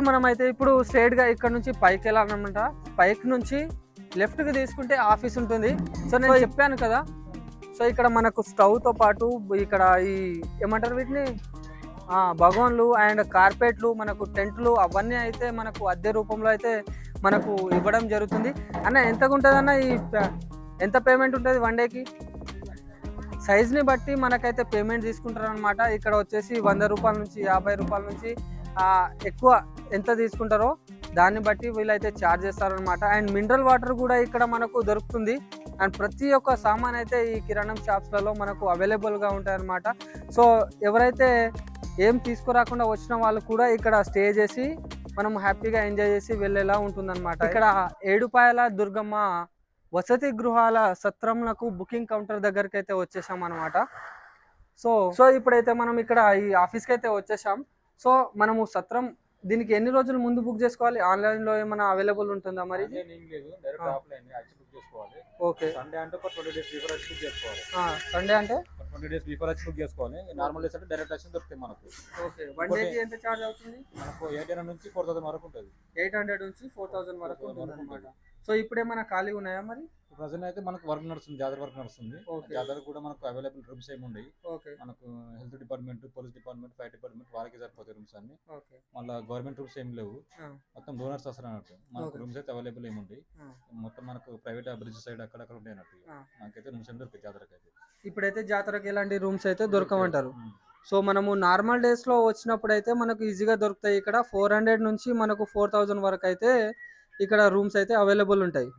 మనమైతే ఇప్పుడు స్ట్రైట్ గా ఇక్కడ నుంచి పైకి వెళ్ళాలన్నమాట. పైకి నుంచి లెఫ్ట్ కి తీసుకుంటే ఆఫీస్ ఉంటుంది. సో నేను చెప్పాను కదా, సో ఇక్కడ మనకు స్టవ్ తో పాటు ఇక్కడ ఈ ఏమంటారు వీటిని భగవాన్లు అండ్ కార్పెట్లు, మనకు టెంట్లు అవన్నీ అయితే మనకు అద్దె రూపంలో అయితే మనకు ఇవ్వడం జరుగుతుంది. అన్న ఎంతగా ఉంటుంది అన్న, ఎంత పేమెంట్ ఉంటుంది వన్ డేకి? సైజ్ని బట్టి మనకైతే పేమెంట్ తీసుకుంటారు అనమాట. ఇక్కడ వచ్చేసి 100 రూపాయల నుంచి 50 రూపాయల నుంచి ఎక్కువ ఎంత తీసుకుంటారో దాన్ని బట్టి వీళ్ళైతే ఛార్జ్ చేస్తారనమాట. అండ్ మినరల్ వాటర్ కూడా ఇక్కడ మనకు దొరుకుతుంది. అండ్ ప్రతి ఒక్క సామాన్ అయితే ఈ కిరాణం షాప్స్లలో మనకు అవైలబుల్గా ఉంటాయి అన్నమాట. సో ఎవరైతే ఏం తీసుకురాకుండా వచ్చిన వాళ్ళు కూడా ఇక్కడ స్టే చేసి మనం హ్యాపీగా ఎంజాయ్ చేసి వెళ్ళేలా ఉంటుందన్నమాట. ఇక్కడ ఏడుపాయల దుర్గమ్మ వసతి గృహాల సత్రంలకు బుకింగ్ కౌంటర్ దగ్గరికి అయితే వచ్చేసాం అనమాట. సో ఇప్పుడైతే మనం ఇక్కడ ఈ ఆఫీస్కి అయితే వచ్చేసాం. సో మనము సత్రం దీనికి ఎన్ని రోజులు ముందు బుక్ చేసుకోవాలి? ఆన్లైన్ లో ఏమైనా అవైలబుల్ ఉంటుందా మరి? ఓకే, సండే అంటే 20 డేస్ బిఫోర్ వచ్చి బుక్ చేసుకోవాలి. సండే అంటే 20 డేస్ బిఫోర్ వచ్చి బుక్ చేసుకోవాలి. నార్మల్ డేస్ అంటే డైరెక్ట్ వచ్చి దొరుకుతాయి మనకు. ఓకే, వన్ డేకి ఎంత చార్జ్ అవుతుంది? మనకు 800 నుంచి 4000 వరకు ఉంటుంది. 800 నుంచి 4000 వరకు ఉంటుంది అన్నమాట. సో ఇప్పుడు ఏమైనా ఖాళీ ఉన్నాయా మరి? ప్రజెంట్ అయితే మనకు వర్క్ నడుస్తుంది, జాతర వర్క్ నడుస్తుంది. జాతర కూడా మనకు అవైలబుల్ రూమ్స్ ఏమి ఉన్నాయి. మనకు health department, police department, fire department వాళ్ళకి సరిపోతాయి రూమ్స్ అన్ని. మళ్ళీ గవర్నమెంట్ రూమ్స్ ఏమి లేవు, మొత్తం డోనర్స్ వస్తారు అన్నట్టు. మనకు రూమ్స్ అయితే అవైలబుల్ ఏమి ఉంటాయి. మొత్తం మనకు ప్రైవేట్ బ్రిడ్జ్ సైడ్ అక్కడక్కడ ఉంటాయి అన్నట్టు. మనకైతే రూమ్స్ ఏమి దొరుకుతాయి జాతరకి అయితే. ఇప్పుడైతే జాతరకి ఎలాంటి రూమ్స్ అయితే దొరకమంటారు. సో మనము నార్మల్ డేస్ లో వచ్చినప్పుడు అయితే మనకు ఈజీగా దొరుకుతాయి. ఇక్కడ 400 నుంచి మనకు 4000 వరకు అయితే ఇక్కడ రూమ్స్ అయితే అవైలబుల్ ఉంటాయి.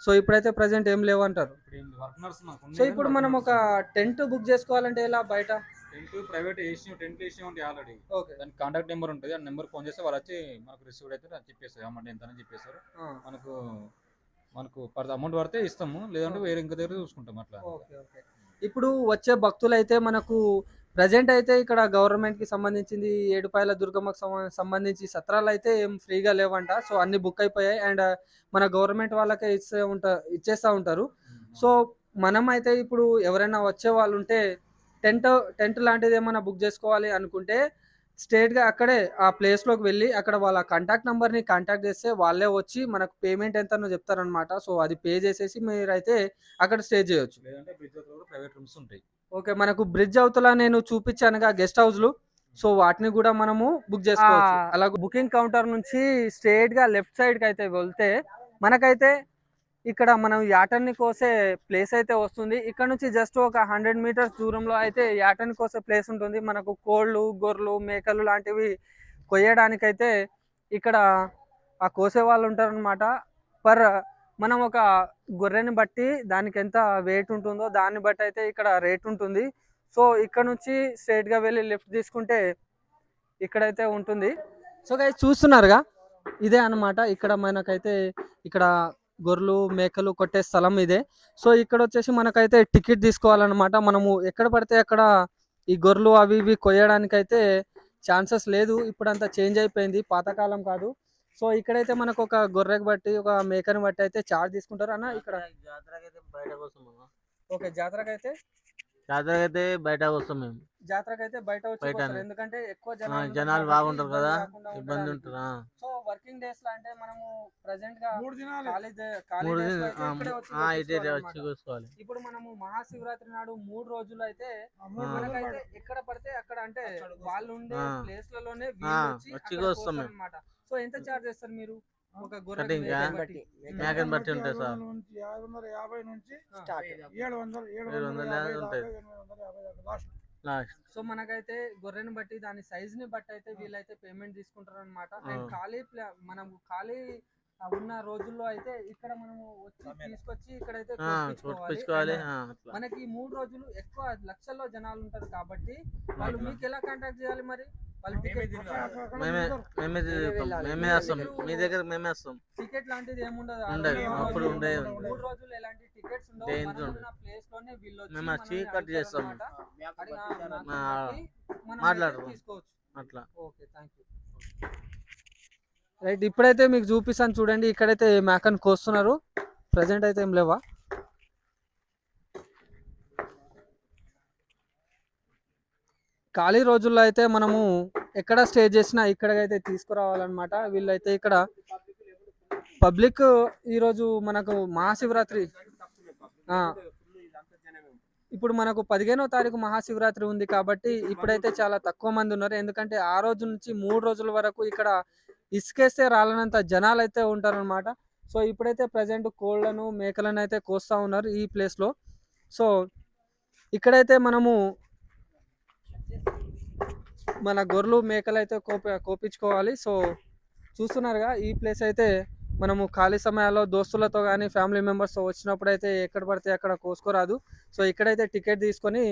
సో ఇప్పుడైతే ప్రజెంట్ ఏం లేవంటారు. సో ఇప్పుడు మనం ఒక టెంట్ బుక్ చేసుకోవాలంటే ఎలా? బయట టెంట్ ప్రైవేట్ టెంట్ ఏసీ ఉంటాయి ఆల్రెడీ. దానికి కాంటాక్ట్ నెంబర్ ఉంటుంది. ఆ నెంబర్ ఫోన్ చేస్తే వాళ్ళు వచ్చి మనకు రిసీవ్డ్ అయితే చెప్పేస్తారు, అమౌంట్ ఎంత అని చెప్పేస్తారు. మనకు అమౌంట్ పడితే ఇస్తాము, లేదంటే వేరే ఇంక దగ్గర చూసుకుంటాం అట్లా. ఇప్పుడు వచ్చే భక్తులు అయితే మనకు ప్రజెంట్ అయితే ఇక్కడ గవర్నమెంట్ కి సంబంధించింది ఏడుపాయల దుర్గమ్మకు సంబంధించి సత్రాలు అయితే ఏం ఫ్రీగా లేవంట. సో అన్ని బుక్ అయిపోయాయి. అండ్ మన గవర్నమెంట్ వాళ్ళకే ఇచ్చేస్తూ ఉంటారు. సో మనం అయితే ఇప్పుడు ఎవరైనా వచ్చే వాళ్ళు ఉంటే టెంట్ లాంటిది ఏమైనా బుక్ చేసుకోవాలి అనుకుంటే స్ట్రేట్ గా అక్కడే ఆ ప్లేస్ లోకి వెళ్ళి అక్కడ వాళ్ళ కాంటాక్ట్ నంబర్ ని కాంటాక్ట్ చేస్తే వాళ్ళే వచ్చి మనకు పేమెంట్ ఎంతనో చెప్తారనమాట. సో అది పే చేసేసి మీరైతే అక్కడ స్టే చేయొచ్చు. లేదంటే బ్రిడ్జ్ అవతల ప్రైవేట్ రూమ్స్ ఉంటాయి. ఓకే, మనకు బ్రిడ్జ్ అవతల నేను చూపించానుగా గెస్ట్ హౌస్లు, సో వాటిని కూడా మనము బుక్ చేసుకోవచ్చు. అలాగే బుకింగ్ కౌంటర్ నుంచి స్ట్రేట్ గా లెఫ్ట్ సైడ్ కి అయితే వెళ్తే మనకైతే ఇక్కడ మనం యాటన్ని కోసే ప్లేస్ అయితే వస్తుంది. ఇక్కడ నుంచి జస్ట్ ఒక 100 మీటర్స్ దూరంలో అయితే యాటన్ని కోసే ప్లేస్ ఉంటుంది. మనకు కోళ్ళు, గొర్రెలు, మేకలు లాంటివి కొయ్యడానికైతే ఇక్కడ ఆ కోసే వాళ్ళు ఉంటారనమాట. మనం ఒక గొర్రెని బట్టి దానికి ఎంత వెయిట్ ఉంటుందో దాన్ని బట్టి అయితే ఇక్కడ రేట్ ఉంటుంది. సో ఇక్కడ నుంచి స్ట్రైట్ గా వెళ్ళి లెఫ్ట్ తీసుకుంటే ఇక్కడైతే ఉంటుంది. సో గైస్ చూస్తున్నారుగా, ఇదే అన్నమాట. ఇక్కడ మనకైతే ఇక్కడ గొర్రెలు మేకలు కొట్టే స్థలం ఇదే. సో ఇక్కడ వచ్చేసి మనకైతే టికెట్ తీసుకోవాలన్నమాట. మనము ఎక్కడ పడితే అక్కడ ఈ గొర్రెలు అవి ఇవి కొయ్యడానికైతే ఛాన్సెస్ లేదు. ఇప్పుడు అంతా చేంజ్ అయిపోయింది, పాతకాలం కాదు. సో ఇక్కడైతే మనకు ఒక గొర్రెకి బట్టి ఒక మేకని బట్టి అయితే చార్జ్ తీసుకుంటారు అన్న. ఇక్కడ ఓకే, జాతరకైతే బయట వస్తాం మేము. జాతరకైతే బయట వచ్చి, ఎందుకంటే ఎక్కువ జనాలు బాగుంటారు కదా, ఇబ్బంది ఉంటుంది. సో వర్కింగ్ డేస్ లో అంటే మనము ప్రెసెంట్ గా ఇప్పుడు మనము మహాశివరాత్రి నాడు 3 రోజులు అయితే మనకైతే ఎక్కడ పడితే అక్కడ అంటే వాళ్ళు ఉండే ప్లేస్ లలోనే వచ్చి వస్తాం అన్నమాట. సో ఎంత చార్జ్ చేస్తారు మీరు? ఒక మేకని బట్టి ఉంటుంది సార్. 550 నుంచి 700 ఉంటాయి. సో మనకైతే గొర్రెని బట్టి దాని సైజ్ ని బట్టి అయితే వీళ్ళైతే పేమెంట్ తీసుకుంటారు అనమాట. మనం ఖాళీ ఉన్న రోజుల్లో అయితే ఇక్కడ మనము వచ్చి తీసుకొచ్చి ఇక్కడైతే కొట్టించుకోవాలి. మనకి 3 రోజులు ఎక్కువ లక్షల్లో జనాలు ఉంటారు కాబట్టి వాళ్ళు మీకు ఎలా కాంటాక్ట్ చేయాలి మరి? మేమే వస్తాం, మీ దగ్గర మేమే వస్తాం. టికెట్ లాంటిది ఏముండదు అప్పుడు ఉండే. 3 రోజులు ఎలాంటి టికెట్స్ ఉండవు. ప్లేస్ లోనే వీళ్ళు మేము వచ్చి కట్ చేస్తాం, మాట్లాడతాం తీసుకోవచ్చు అట్లా. Okay, thank you. రైట్, ఇప్పుడైతే మీకు చూపిస్తాను చూడండి. ఇక్కడైతే మేకను కోస్తున్నారు. ప్రజెంట్ అయితే ఏం లేవా. ఖాళీ రోజుల్లో అయితే మనము ఎక్కడ స్టే చేసినా ఇక్కడికైతే తీసుకురావాలన్నమాట. వీళ్ళైతే ఇక్కడ పబ్లిక్ ఈరోజు మనకు మహాశివరాత్రి ఆ, ఇప్పుడు మనకు 15వ తారీఖు మహాశివరాత్రి ఉంది కాబట్టి ఇప్పుడైతే చాలా తక్కువ మంది ఉన్నారు. ఎందుకంటే ఆ రోజు నుంచి 3 రోజుల వరకు ఇక్కడ ఇసుకేస్తే రాలనంత జనాలు అయితే ఉంటారనమాట. సో ఇప్పుడైతే ప్రజెంట్ కోళ్ళను మేకలను అయితే కోస్తా ఉన్నారు ఈ ప్లేస్లో. సో ఇక్కడైతే మనము మన గొర్రెలు మేకలు అయితే కోపించుకోవాలి. సో చూస్తున్నారుగా ఈ ప్లేస్ అయితే మనము ఖాళీ సమయాల్లో దోస్తులతో కానీ ఫ్యామిలీ మెంబర్స్తో వచ్చినప్పుడు అయితే ఎక్కడ పడితే అక్కడ కోసుకోరాదు. సో ఇక్కడైతే టికెట్ తీసుకొని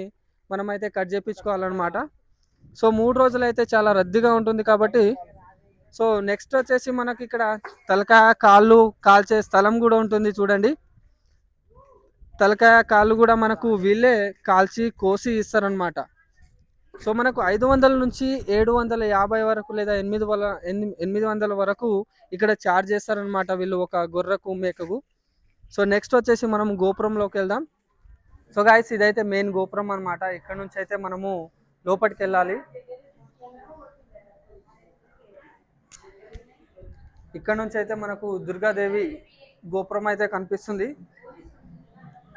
మనమైతే కట్ చేయించుకోవాలన్నమాట. సో 3 రోజులు అయితే చాలా రద్దీగా ఉంటుంది కాబట్టి. సో నెక్స్ట్ వచ్చేసి మనకి ఇక్కడ తలకాయ కాళ్ళు కాల్చే స్థలం కూడా ఉంటుంది చూడండి. తలకాయ కాళ్ళు కూడా మనకు వీళ్ళే కాల్చి కోసి ఇస్తారనమాట. సో మనకు 500 నుంచి 750 వరకు లేదా 800 వరకు ఇక్కడ ఛార్జ్ చేస్తారనమాట వీళ్ళు ఒక గొర్రెకు మేకకు. సో నెక్స్ట్ వచ్చేసి మనం గోపురంలోకి వెళ్దాం. సో గాయస్ ఇదైతే మెయిన్ గోపురం అనమాట. ఇక్కడ నుంచి అయితే మనము లోపలికి వెళ్ళాలి. ఇక్కడ నుంచి అయితే మనకు దుర్గాదేవి గోపురం అయితే కనిపిస్తుంది.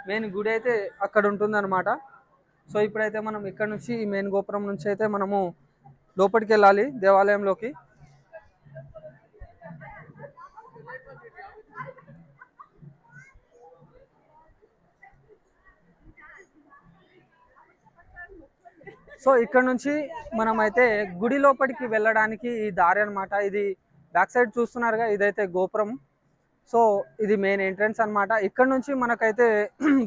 మెయిన్ గుడి అయితే అక్కడ ఉంటుంది అనమాట. సో ఇప్పుడైతే మనం ఇక్కడ నుంచి మెయిన్ గోపురం నుంచి అయితే మనము లోపలికి వెళ్ళాలి దేవాలయంలోకి. సో ఇక్కడ నుంచి మనం అయితే గుడి లోపలికి వెళ్ళడానికి ఈ దారి అనమాట. ఇది బ్యాక్ సైడ్ చూస్తున్నారుగా, ఇదైతే గోపురం. సో ఇది మెయిన్ ఎంట్రన్స్ అనమాట. ఇక్కడ నుంచి మనకైతే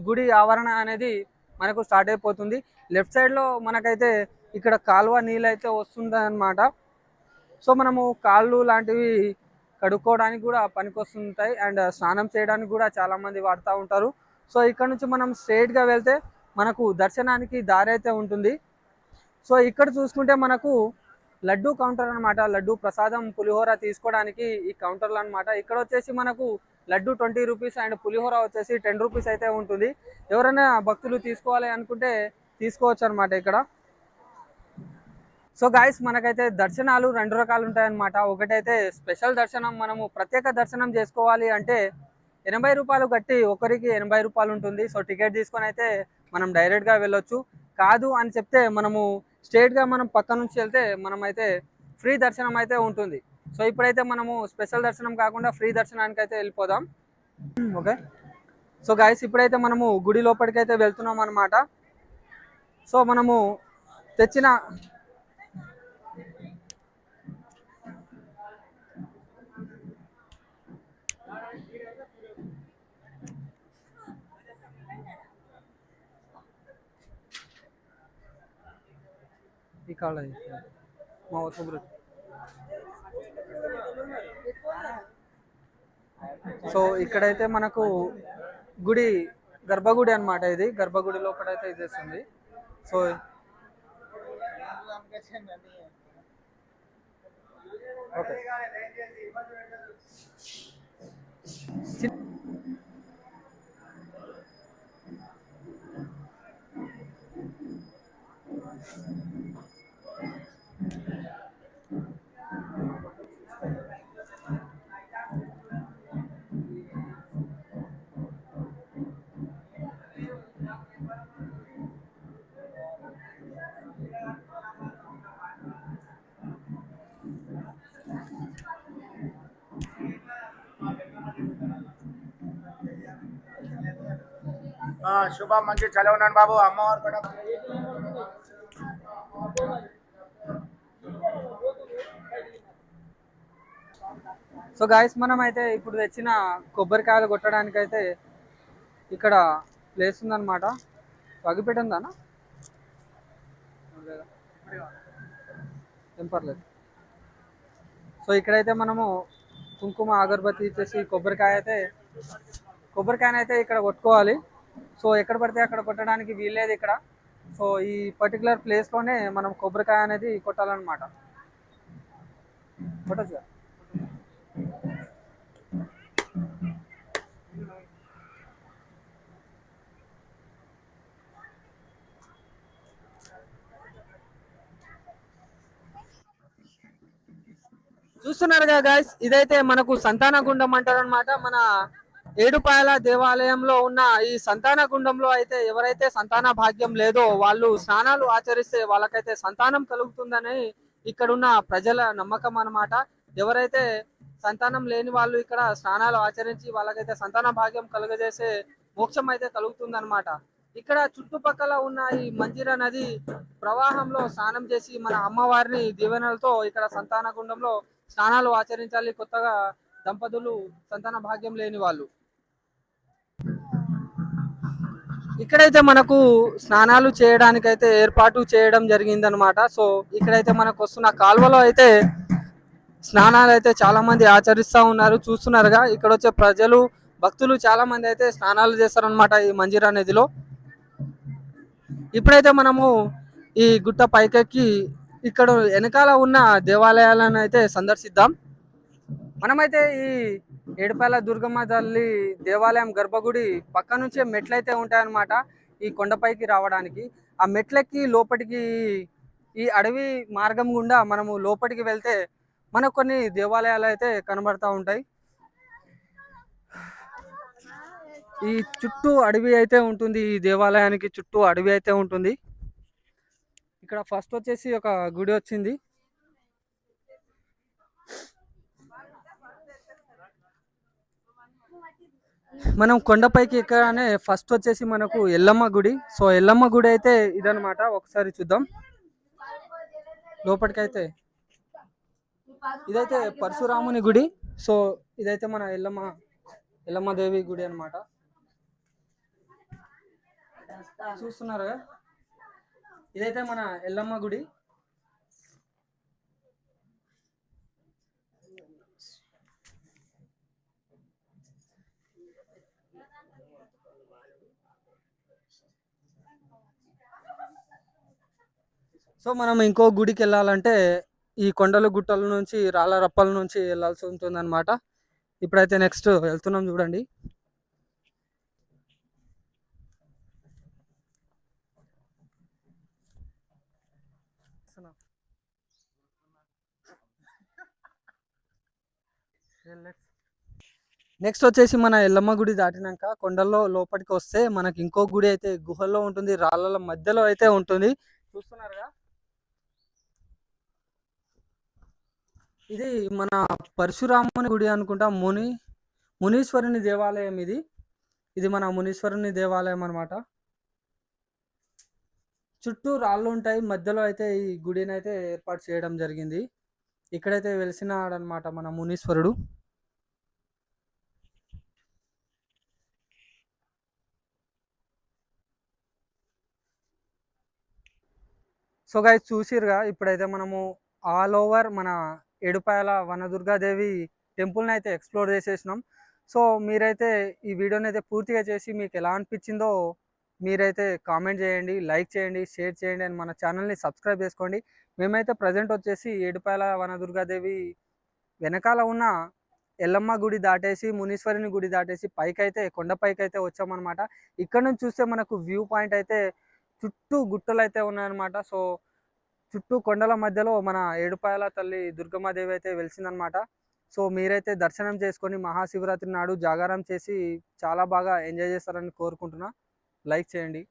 గుడి ఆవరణ అనేది మనకు స్టార్ట్ అయిపోతుంది. లెఫ్ట్ సైడ్లో మనకైతే ఇక్కడ కాలువ నీళ్ళు అయితే వస్తుంది అనమాట. సో మనము కాళ్ళు లాంటివి కడుక్కోవడానికి కూడా పనికొస్తుంటాయి అండ్ స్నానం చేయడానికి కూడా చాలామంది వాడుతూ ఉంటారు. సో ఇక్కడ నుంచి మనం స్ట్రైట్గా వెళ్తే మనకు దర్శనానికి దారి అయితే ఉంటుంది. సో ఇక్కడ చూసుకుంటే మనకు లడ్డు కౌంటర్ అనమాట. లడ్డు ప్రసాదం పులిహోర తీసుకోవడానికి ఈ కౌంటర్లు అనమాట. ఇక్కడ వచ్చేసి మనకు లడ్డు 20 రూపీస్ అండ్ పులిహోర వచ్చేసి 10 రూపీస్ అయితే ఉంటుంది. ఎవరైనా భక్తులు తీసుకోవాలి అనుకుంటే తీసుకోవచ్చు అనమాట ఇక్కడ. సో గాయస్ మనకైతే దర్శనాలు 2 రకాలు ఉంటాయన్నమాట. ఒకటైతే స్పెషల్ దర్శనం, మనము ప్రత్యేక దర్శనం చేసుకోవాలి అంటే 80 రూపాయలు కట్టి ఒకరికి 80 రూపాయలు ఉంటుంది. సో టికెట్ తీసుకొని అయితే మనం డైరెక్ట్గా వెళ్ళొచ్చు. కాదు అని చెప్తే మనము స్ట్రేట్గా మనం పక్క నుంచి వెళ్తే మనమైతే ఫ్రీ దర్శనం అయితే ఉంటుంది. సో ఇప్పుడైతే మనము స్పెషల్ దర్శనం కాకుండా ఫ్రీ దర్శనానికి అయితే వెళ్ళిపోదాం. ఓకే. సో గాయస్ ఇప్పుడైతే మనము గుడి లోపలికి అయితే వెళ్తున్నాం అనమాట. సో మనము తెచ్చిన ఈ కాళ్ళ మా ఊరు. సో ఇక్కడైతే మనకు గుడి గర్భగుడి అనమాట. ఇది గర్భగుడి లోపలైతే ఇది వస్తుంది. So okay. శుభ మంచి చలవనండి బాబు అమ్మవారు కూడా. సో గాయస్ మనం అయితే ఇప్పుడు తెచ్చిన కొబ్బరికాయలు కొట్టడానికి అయితే ఇక్కడ ప్లేస్ ఉందన్నమాట. అగ్గిపెట్టి ఉందానా? ఏం పర్లేదు. సో ఇక్కడైతే మనము కుంకుమ అగరబత్తి ఇచ్చేసి కొబ్బరికాయనైతే ఇక్కడ కొట్టుకోవాలి. సో ఎక్కడ పడితే అక్కడ కొట్టడానికి వీల్లేదు ఇక్కడ. సో ఈ పర్టికులర్ ప్లేస్లోనే మనం కొబ్బరికాయ అనేది కొట్టాలన్నమాట. కొట్టచ్చు. చూస్తున్నారుగా గాయస్, ఇదైతే మనకు సంతాన గుండం అంటారనమాట. మన ఏడుపాయల దేవాలయంలో ఉన్న ఈ సంతాన గుండంలో అయితే ఎవరైతే సంతాన భాగ్యం లేదో వాళ్ళు స్నానాలు ఆచరిస్తే వాళ్ళకైతే సంతానం కలుగుతుందని ఇక్కడున్న ప్రజల నమ్మకం అన్నమాట. ఎవరైతే సంతానం లేని వాళ్ళు ఇక్కడ స్నానాలు ఆచరించి వాళ్ళకైతే సంతాన భాగ్యం కలుగజేసే మోక్షం అయితే కలుగుతుందన్నమాట. ఇక్కడ చుట్టుపక్కల ఉన్న ఈ మంజీరా నది ప్రవాహంలో స్నానం చేసి మన అమ్మవారిని దీవెనలతో ఇక్కడ సంతాన గుండంలో స్నానాలు ఆచరించాలి కొత్తగా దంపతులు సంతాన భాగ్యం లేని వాళ్ళు. ఇక్కడైతే మనకు స్నానాలు చేయడానికైతే ఏర్పాటు చేయడం జరిగిందనమాట. సో ఇక్కడైతే మనకు వస్తున్న కాలువలో అయితే స్నానాలు అయితే చాలా మంది ఆచరిస్తూ ఉన్నారు. చూస్తున్నారుగా, ఇక్కడ వచ్చే ప్రజలు భక్తులు చాలా మంది అయితే స్నానాలు చేస్తారనమాట ఈ మంజీరా నదిలో. ఇప్పుడైతే మనము ఈ గుట్ట పైకెక్కి ఇక్కడ వెనకాల ఉన్న దేవాలయాలను అయితే సందర్శిద్దాం. మనమైతే ఈ ఏడుపాయల దుర్గమ్మ తల్లి దేవాలయం గర్భగుడి పక్క నుంచే మెట్లు అయితే ఉంటాయన్నమాట ఈ కొండపైకి రావడానికి. ఆ మెట్లకి లోపలికి ఈ అడవి మార్గం గుండా మనము లోపలికి వెళ్తే మనకు కొన్ని దేవాలయాలు అయితే కనబడతా ఉంటాయి. ఈ చుట్టూ అడవి అయితే ఉంటుంది, ఈ దేవాలయానికి చుట్టూ అడవి అయితే ఉంటుంది. ఇక్కడ ఫస్ట్ వచ్చేసి ఒక గుడి వచ్చింది. మనం కొండపైకి ఎక్కగానే ఫస్ట్ వచ్చేసి మనకు ఎల్లమ్మ గుడి. సో ఎల్లమ్మ గుడి అయితే ఇదనమాట, ఒకసారి చూద్దాం లోపలికైతే. ఇదైతే పరశురాముని గుడి. సో ఇదైతే మన ఎల్లమ్మ దేవి గుడి అనమాట. చూస్తున్నారుగా, ఇదైతే మన ఎల్లమ్మ గుడి. సో మనం ఇంకో గుడికి వెళ్ళాలంటే ఈ కొండలు గుట్టల నుంచి రాళ్ళ రప్పల నుంచి వెళ్ళాల్సి ఉంటుంది అనమాట. ఇప్పుడైతే నెక్స్ట్ వెళ్తున్నాం చూడండి. నెక్స్ట్ వచ్చేసి మన ఎల్లమ్మ గుడి దాటినాక కొండల్లో లోపలికి వస్తే మనకి ఇంకో గుడి అయితే గుహల్లో ఉంటుంది, రాళ్ళ మధ్యలో అయితే ఉంటుంది. చూస్తున్నారుగా, ఇది మన పరశురాముని గుడి అనుకుంటా. మునీశ్వరుని దేవాలయం ఇది మన మునీశ్వరుని దేవాలయం అనమాట. చుట్టూ రాళ్ళు ఉంటాయి, మధ్యలో అయితే ఈ గుడిని అయితే ఏర్పాటు చేయడం జరిగింది. ఇక్కడైతే వెలిసినాడనమాట మన మునీశ్వరుడు. సో గైస్ చూసిరుగా, ఇప్పుడైతే మనము ఆల్ ఓవర్ మన ఏడుపాయల వనదుర్గాదేవి టెంపుల్ని అయితే ఎక్స్ప్లోర్ చేసేసినాం. సో మీరైతే ఈ వీడియోని అయితే పూర్తిగా చేసి మీకు ఎలా అనిపించిందో మీరైతే కామెంట్ చేయండి, లైక్ చేయండి, షేర్ చేయండి, అండ్ మన ఛానల్ని సబ్స్క్రైబ్ చేసుకోండి. మేమైతే ప్రజెంట్ వచ్చేసి ఏడుపాయల వనదుర్గాదేవి వెనకాల ఉన్న ఎల్లమ్మ గుడి దాటేసి మునీశ్వరుని గుడి దాటేసి పైకైతే కొండపైకి అయితే వచ్చామన్నమాట. ఇక్కడ నుంచి చూస్తే మనకు వ్యూ పాయింట్ అయితే చుట్టూ గుట్టలు అయితే ఉన్నాయన్నమాట. సో చుట్టూ కొండల మధ్యలో మన ఏడుపాయల తల్లి దుర్గమ్మాదేవి అయితే వెలిసిందనమాట. సో మీరైతే దర్శనం చేసుకొని మహాశివరాత్రి నాడు జాగారం చేసి చాలా బాగా ఎంజాయ్ చేస్తారని కోరుకుంటున్నా. లైక్ చేయండి.